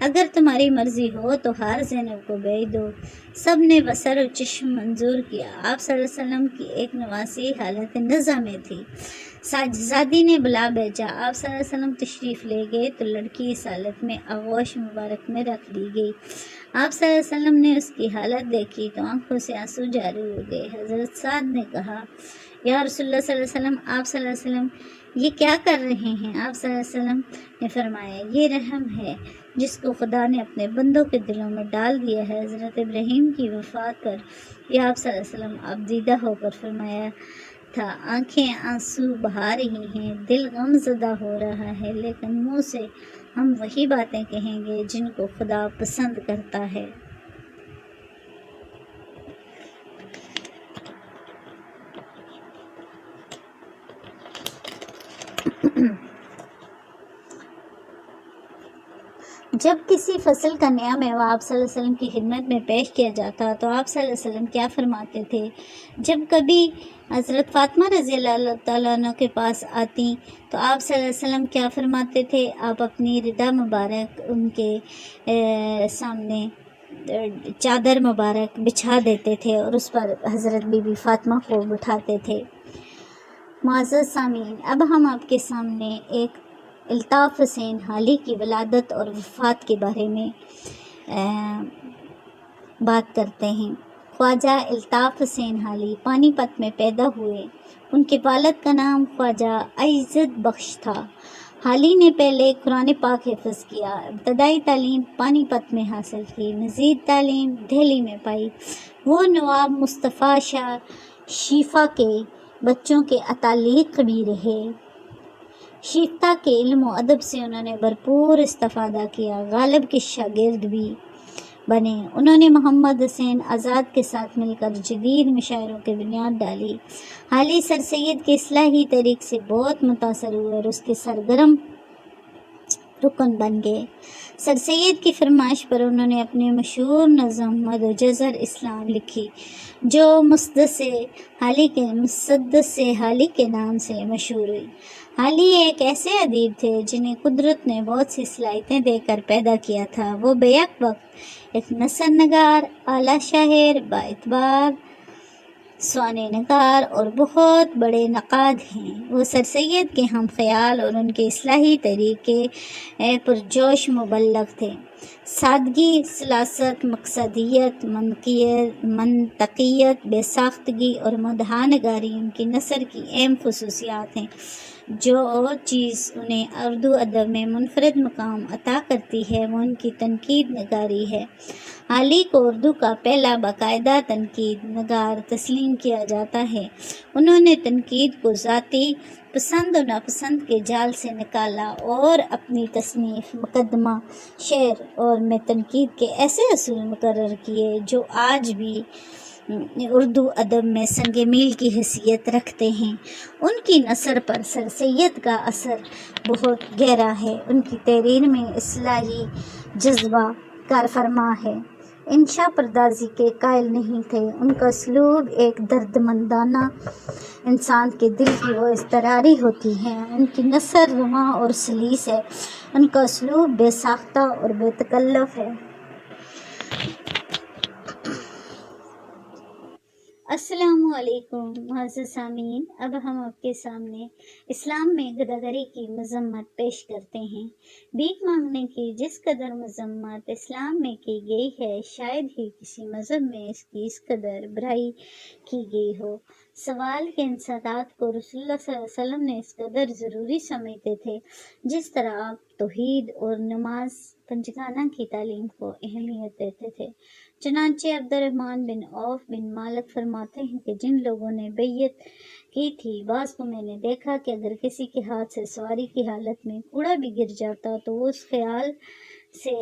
اگر تمہاری مرضی ہو تو ہار زینب کو بھیج دو۔ سب نے بصر و چشم منظور کیا۔ آپ صلی اللہ علیہ وسلم کی ایک نواسی حالت نزع میں تھی، ساجزادی نے بلا بھیجا، آپ صلی اللہ علیہ وسلم تشریف لے گئے تو لڑکی اس حالت میں آغوش مبارک میں رکھ دی گئی۔ آپ صلی اللہ علیہ وسلم نے اس کی حالت دیکھی تو آنکھوں سے آنسو جاری ہو گئے۔ حضرت سعد نے کہا، یا رسول اللہ صلی اللہ علیہ وسلم، آپ صلی اللہ علیہ وسلم یہ کیا کر رہے ہیں؟ آپ صلی اللہ علیہ وسلم نے فرمایا، یہ رحم ہے جس کو خدا نے اپنے بندوں کے دلوں میں ڈال دیا ہے۔ حضرت ابراہیم کی وفات پر یا آپ صلی اللہ علیہ وسلم آپ دیدہ ہو کر فرمایا تھا، آنکھیں آنسو بہا رہی ہیں، دل غم زدہ ہو رہا ہے، لیکن منہ سے ہم وہی باتیں کہیں گے جن کو خدا پسند کرتا ہے۔ جب کسی فصل کا نیا میوہ آپ صلی اللہ علیہ وسلم کی خدمت میں پیش کیا جاتا تو آپ صلی اللہ علیہ وسلم کیا فرماتے تھے؟ جب کبھی حضرت فاطمہ رضی اللہ تعالیٰ عنہ کے پاس آتی تو آپ صلی اللہ علیہ وسلم کیا فرماتے تھے؟ آپ اپنی ردا مبارک ان کے سامنے چادر مبارک بچھا دیتے تھے اور اس پر حضرت بی بی فاطمہ کو بٹھاتے تھے۔ معزز سامعین، اب ہم آپ کے سامنے ایک الطاف حسین حالی کی ولادت اور وفات کے بارے میں بات کرتے ہیں۔ خواجہ الطاف حسین حالی پانی پت میں پیدا ہوئے۔ ان کے والد کا نام خواجہ عزت بخش تھا۔ حالی نے پہلے قرآن پاک حفظ کیا، ابتدائی تعلیم پانی پت میں حاصل کی، مزید تعلیم دہلی میں پائی۔ وہ نواب مصطفیٰ شاہ شیفا کے بچوں کے اتالیق بھی رہے۔ شیفتا کے علم و ادب سے انہوں نے بھرپور استفادہ کیا، غالب کے شاگرد بھی بنے۔ انہوں نے محمد حسین آزاد کے ساتھ مل کر جدید مشاعروں کی بنیاد ڈالی۔ حالی سر سید کے اصلاحی تحریک سے بہت متاثر ہوئے اور اس کے سرگرم رکن بن گئے۔ سر سید کی فرمائش پر انہوں نے اپنی مشہور نظم مد و جزر اسلام لکھی جو مسدس حالی کے نام سے مشہور ہوئی۔ حالی ایک ایسے ادیب تھے جنہیں قدرت نے بہت سی صلاحیتیں دے کر پیدا کیا تھا۔ وہ بیک وقت ایک نثر نگار، اعلیٰ شاعر، با اعتبار سوانح نگار اور بہت بڑے نقاد ہیں۔ وہ سر سید کے ہم خیال اور ان کے اصلاحی تحریک کے پرجوش مبلغ تھے۔ سادگی، سلاست، مقصدیت، منطقیت، بے ساختگی اور مدحہ نگاری ان کی نثر کی اہم خصوصیات ہیں۔ جو چیز انہیں اردو ادب میں منفرد مقام عطا کرتی ہے وہ ان کی تنقید نگاری ہے۔ حالی کو اردو کا پہلا باقاعدہ تنقید نگار تسلیم کیا جاتا ہے۔ انہوں نے تنقید کو ذاتی پسند و ناپسند کے جال سے نکالا اور اپنی تصنیف، مقدمہ، شعر اور میں تنقید کے ایسے اصول مقرر کیے جو آج بھی اردو ادب میں سنگ میل کی حیثیت رکھتے ہیں۔ ان کی نثر پر سر سید کا اثر بہت گہرا ہے۔ ان کی تحریر میں اصلاحی جذبہ کارفرما ہے، انشا پردازی کے قائل نہیں تھے۔ ان کا اسلوب ایک دردمندانہ انسان کے دل کی وہ اضطراری ہوتی ہے۔ ان کی نثر رواں اور سلیس ہے، ان کا اسلوب بے ساختہ اور بے تکلف ہے۔ السلام علیکم معزز سامعین، اب ہم آپ کے سامنے اسلام میں گداگری کی مذمت پیش کرتے ہیں۔ بھیک مانگنے کی جس قدر مذمت اسلام میں کی گئی ہے، شاید ہی کسی مذہب میں اس کی اس قدر برائی کی گئی ہو۔ سوال کے انسداد کو رسول اللہ صلی اللہ علیہ وسلم نے اس قدر ضروری سمجھتے تھے جس طرح آپ توحید اور نماز پنجگانہ کی تعلیم کو اہمیت دیتے تھے۔ چنانچہ عبد الرحمن بن عوف بن مالک فرماتے ہیں کہ جن لوگوں نے بیعت کی تھی، بعض کو میں نے دیکھا کہ اگر کسی کے ہاتھ سے سواری کی حالت میں کوڑا بھی گر جاتا تو وہ اس خیال سے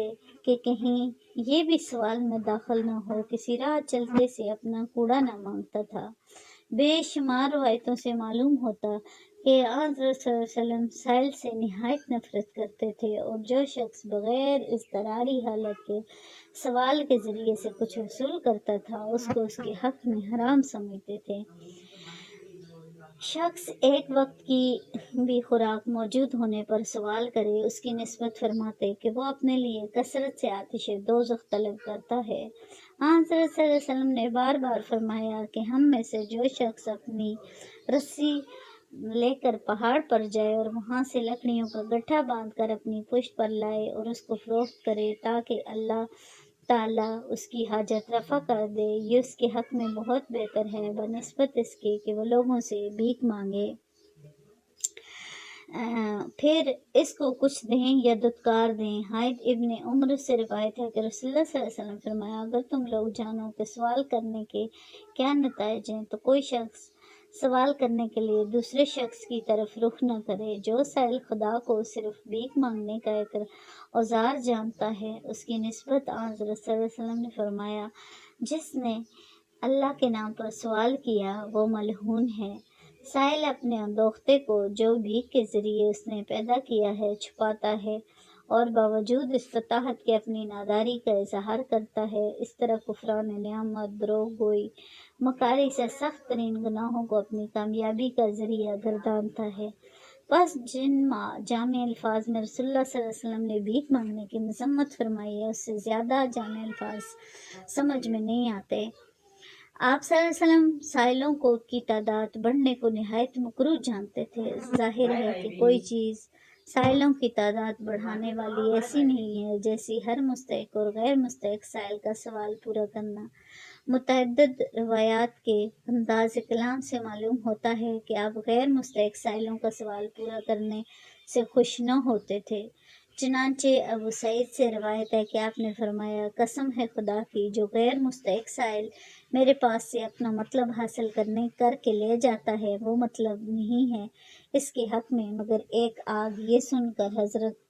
کہ کہیں یہ بھی سوال میں داخل نہ ہو، کسی راہ چلتے سے اپنا کوڑا نہ مانگتا تھا۔ بے شمار روایتوں سے معلوم ہوتا کہ آن حضرت صلی اللہ علیہ وسلم سائل سے نہایت نفرت کرتے تھے، اور جو شخص بغیر اضطراری حالت کے سوال کے ذریعے سے کچھ حصول کرتا تھا اس کو اس کے حق میں حرام سمجھتے تھے۔ شخص ایک وقت کی بھی خوراک موجود ہونے پر سوال کرے، اس کی نسبت فرماتے کہ وہ اپنے لیے کثرت سے آتش دوزخ طلب کرتا ہے۔ حضرت صلی اللہ علیہ وسلم نے بار بار فرمایا کہ ہم میں سے جو شخص اپنی رسی لے کر پہاڑ پر جائے اور وہاں سے لکڑیوں کا گٹھا باندھ کر اپنی پشت پر لائے اور اس کو فروخت کرے تاکہ اللہ تعالیٰ اس کی حاجت رفع کر دے، یہ اس کے حق میں بہت بہتر ہے بنسبت اس کے کہ وہ لوگوں سے بھیک مانگے، پھر اس کو کچھ دیں یا دھتکار دیں۔ حائد ابن عمر سے روایت ہے کہ رسول اللہ صلی اللہ علیہ وسلم فرمایا، اگر تم لوگ جانو کہ سوال کرنے کے کیا نتائج ہیں تو کوئی شخص سوال کرنے کے لیے دوسرے شخص کی طرف رخ نہ کرے۔ جو سائل خدا کو صرف بھیک مانگنے کا ایک اوزار جانتا ہے، اس کی نسبت حضرت صلی اللہ علیہ وسلم نے فرمایا، جس نے اللہ کے نام پر سوال کیا وہ ملعون ہے۔ سائل اپنے اندوختے کو جو بھیک کے ذریعے اس نے پیدا کیا ہے چھپاتا ہے اور باوجود استطاعت کے اپنی ناداری کا اظہار کرتا ہے، اس طرح کفران نعمت، دروغ گوئی، مکاری سے سخت ترین گناہوں کو اپنی کامیابی کا ذریعہ گردانتا ہے۔ بس جن جامع الفاظ میں رسول اللہ صلی اللہ علیہ وسلم نے بھیک مانگنے کی مذمت فرمائی ہے، اس سے زیادہ جامع الفاظ سمجھ میں نہیں آتے۔ آپ صلی اللہ علیہ وسلم سائلوں کی تعداد بڑھنے کو نہایت مکروہ جانتے تھے۔ ظاہر ہے کہ کوئی چیز سائلوں کی تعداد بڑھانے والی ایسی نہیں ہے جیسی ہر مستحق اور غیر مستحق سائل کا سوال پورا کرنا۔ متعدد روایات کے انداز کلام سے معلوم ہوتا ہے کہ آپ غیر مستحق سائلوں کا سوال پورا کرنے سے خوش نہ ہوتے تھے۔ چنانچہ ابو سعید سے روایت ہے کہ آپ نے فرمایا، قسم ہے خدا کی، جو غیر مستحق سائل میرے پاس سے اپنا مطلب حاصل کر کے لے جاتا ہے وہ مطلب نہیں ہے اس کے حق میں مگر ایک آگ۔ یہ سن کر حضرت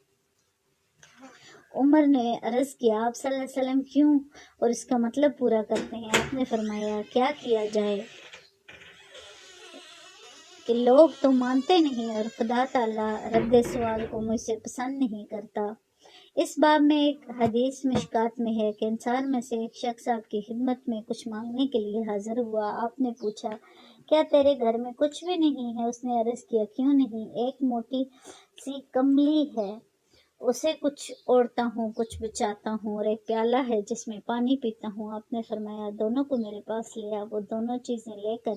عمر نے عرض کیا، آپ صلی اللہ علیہ وسلم کیوں اور اس کا مطلب پورا کرتے ہیں؟ آپ نے فرمایا، کیا کیا جائے کہ لوگ تو مانتے نہیں اور خدا تعالیٰ رد سوال کو مجھ سے پسند نہیں کرتا۔ اس باب میں ایک حدیث مشکات میں ہے کہ انسان میں سے ایک شخص آپ کی خدمت میں کچھ مانگنے کے لیے حاضر ہوا۔ آپ نے پوچھا، کیا تیرے گھر میں کچھ بھی نہیں ہے؟ اس نے عرض کیا، کیوں نہیں، ایک موٹی سی کملی ہے، اسے کچھ اوڑھتا ہوں، کچھ بچھاتا ہوں، اور ایک پیالہ ہے جس میں پانی پیتا ہوں۔ آپ نے فرمایا، دونوں کو میرے پاس لے آ۔ وہ دونوں چیزیں لے کر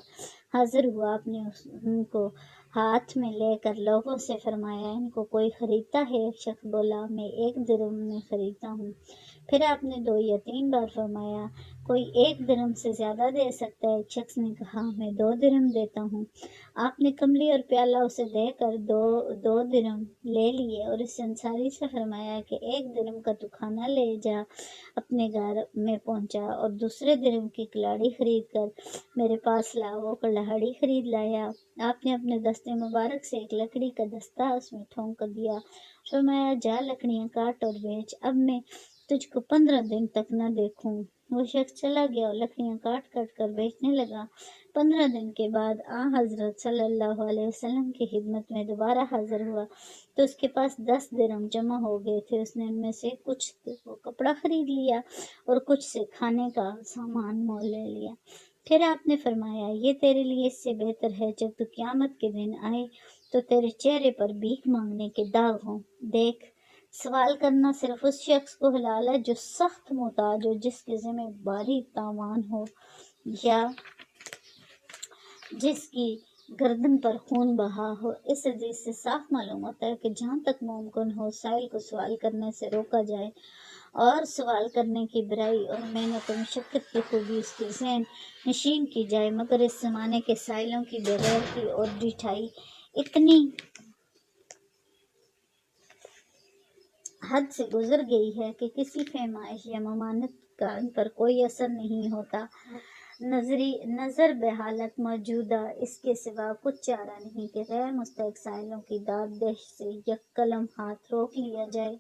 حاضر ہوا۔ آپ نے ان کو ہاتھ میں لے کر لوگوں سے فرمایا، ان کو کوئی خریدتا ہے؟ ایک شخص بولا، میں 1 درہم میں خریدتا ہوں۔ پھر آپ نے 2 یا 3 بار فرمایا، کوئی 1 درہم سے زیادہ دے سکتا ہے؟ ایک شخص نے کہا میں 2 درہم دیتا ہوں۔ آپ نے کملی اور پیالہ اسے دے کر 2 درہم لے لیے اور اس انصاری سے فرمایا کہ 1 درہم کا تو کھانا لے جا اپنے گھر میں پہنچا اور دوسرے درہم کی کلاڑی خرید کر میرے پاس لا۔ وہ کلاڑی خرید لایا۔ آپ نے اپنے دستے مبارک سے ایک لکڑی کا دستہ اس میں ٹھونک دیا، فرمایا جا لکڑیاں کاٹ اور بیچ، اب میں تجھ کو 15 دن تک نہ دیکھوں۔ وہ شخص چلا گیا اور لکڑیاں کاٹ کاٹ کر بیچنے لگا۔ 15 دن کے بعد حضرت صلی اللہ علیہ وسلم کی خدمت میں دوبارہ حاضر ہوا تو اس کے پاس 10 درہم جمع ہو گئے تھے۔ اس نے ان میں سے کچھ وہ کپڑا خرید لیا اور کچھ سے کھانے کا سامان مول لے لیا۔ پھر آپ نے فرمایا یہ تیرے لیے اس سے بہتر ہے جب تو قیامت کے دن آئے تو تیرے چہرے پر بھیک مانگنے کے داغ ہوں۔ دیکھ، سوال کرنا صرف اس شخص کو حلال ہے جو سخت محتاج ہو، جس کے ذمہ باری تاوان ہو یا جس کی گردن پر خون بہا ہو۔ اس حدیث سے صاف معلوم ہوتا ہے کہ جہاں تک ممکن ہو سائل کو سوال کرنے سے روکا جائے اور سوال کرنے کی برائی اور محنت و مشقت کی خوبی اس کے ذہن نشین کی جائے، مگر اس زمانے کے سائلوں کی بے غیرتی اور ڈھیٹائی اتنی حد سے گزر گئی ہے کہ کسی پیمائش یا ممانعت کا ان پر کوئی اثر نہیں ہوتا۔ نظر بحالت موجودہ اس کے سوا کچھ چارہ نہیں کہ غیر مستحق سائلوں کی داد دہش سے یک قلم ہاتھ روک لیا جائے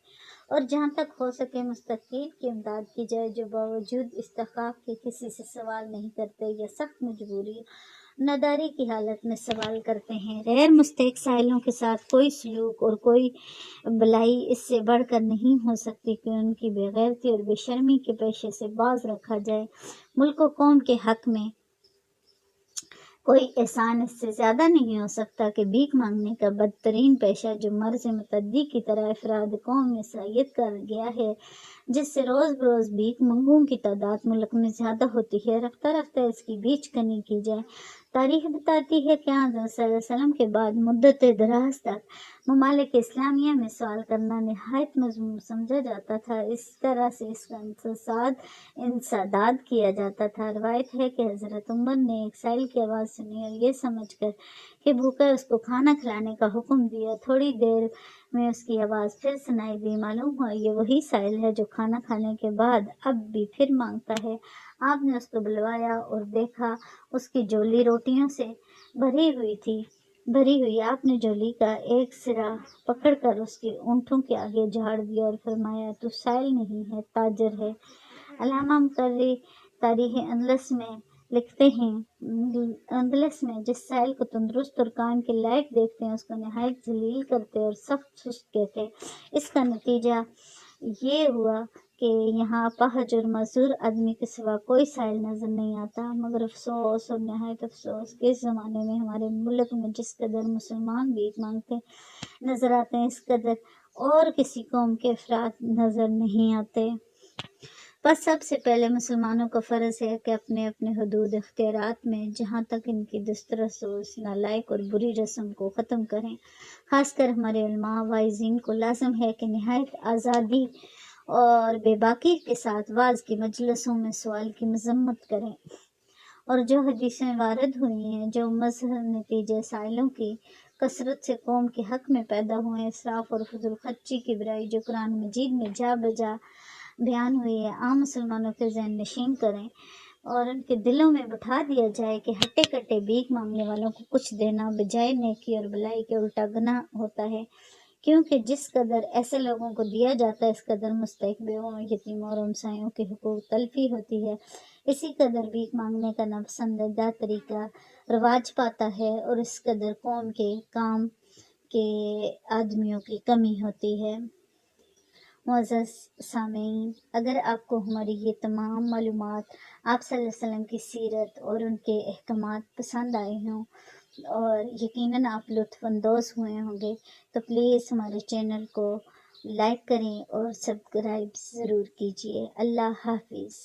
اور جہاں تک ہو سکے مستحقین کی امداد کی جائے جو باوجود استحقاق کے کسی سے سوال نہیں کرتے یا سخت مجبوری ناداری کی حالت میں سوال کرتے ہیں۔ غیر مستحق سائلوں کے ساتھ کوئی سلوک اور کوئی بلائی اس سے بڑھ کر نہیں ہو سکتی کہ ان کی بے غیرتی اور بے شرمی کے پیشے سے باز رکھا جائے۔ ملک و قوم کے حق میں کوئی احسان اس سے زیادہ نہیں ہو سکتا کہ بھیک مانگنے کا بدترین پیشہ جو مرض متعدی کی طرح افراد قوم میں سرایت کر گیا ہے، جس سے روز بروز بھیک منگوں کی تعداد ملک میں زیادہ ہوتی ہے، رفتہ رفتہ اس کی بیچ کنی کی جائے۔ تاریخ بتاتی ہے کہ حضرت صلی اللہ علیہ وسلم کے بعد مدت دراز تک ممالک اسلامیہ میں سوال کرنا نہایت مذموم سمجھا جاتا تھا، اس طرح سے اس کا انسداد کیا جاتا تھا۔ روایت ہے کہ حضرت عمر نے ایک سائل کی آواز سنی اور یہ سمجھ کر کہ بھوکا ہے اس کو کھانا کھلانے کا حکم دیا۔ تھوڑی دیر میں اس کی آواز پھر سنائی دی، معلوم ہوا یہ وہی سائل ہے جو کھانا کھانے کے بعد اب بھی پھر مانگتا ہے۔ آپ نے اس کو بلوایا اور دیکھا اس کی جولی روٹیوں سے بھری ہوئی۔ آپ نے جولی کا ایک سرا پکڑ کر اس کی اونٹوں کے آگے جھاڑ دیا اور فرمایا تو سائل نہیں ہے، تاجر ہے۔ علامہ مقری تاریخ اندلس میں لکھتے ہیں، اندلس میں جس سائل کو تندرست اور کام کے لائق دیکھتے ہیں اس کو نہایت ذلیل کرتے اور سخت سست کہتے۔ اس کا نتیجہ یہ ہوا کہ یہاں اپاہج اور معذور آدمی کے سوا کوئی سائل نظر نہیں آتا، مگر افسوس اور نہایت افسوس کہ اس زمانے میں ہمارے ملک میں جس قدر مسلمان بھیک مانگتے نظر آتے ہیں اس قدر اور کسی قوم کے افراد نظر نہیں آتے۔ بس سب سے پہلے مسلمانوں کا فرض ہے کہ اپنے اپنے حدود اختیارات میں جہاں تک ان کی دسترس ہو اس نالائق اور بری رسم کو ختم کریں۔ خاص کر ہمارے علماء واعظین کو لازم ہے کہ نہایت آزادی اور بے باکی کے ساتھ وعظ کی مجلسوں میں سوال کی مذمت کریں اور جو حدیثیں وارد ہوئی ہیں، جو مظہر نتیجے سائلوں کی کثرت سے قوم کے حق میں پیدا ہوئے، اسراف اور فضول خرچی کی برائی جو قرآن مجید میں جا بجا بیان ہوئی ہے، عام مسلمانوں کے ذہن نشین کریں اور ان کے دلوں میں بٹھا دیا جائے کہ ہٹے کٹے بھیک مانگنے والوں کو کچھ دینا بجائے نیکی اور بلائی کے الٹا گناہ ہوتا ہے، کیونکہ جس قدر ایسے لوگوں کو دیا جاتا ہے اس قدر مستحق بیووں، یتیموں اور ہمسایوں کے حقوق تلفی ہوتی ہے، اسی قدر بھیک مانگنے کا ناپسندیدہ طریقہ رواج پاتا ہے اور اس قدر قوم کے کام کے آدمیوں کی کمی ہوتی ہے۔ معزز سامعین، اگر آپ کو ہماری یہ تمام معلومات آپ صلی اللہ علیہ وسلم کی سیرت اور ان کے احکامات پسند آئے ہوں اور یقیناً آپ لطف اندوز ہوئے ہوں گے تو پلیز ہمارے چینل کو لائک کریں اور سبسکرائب ضرور کیجیے۔ اللہ حافظ۔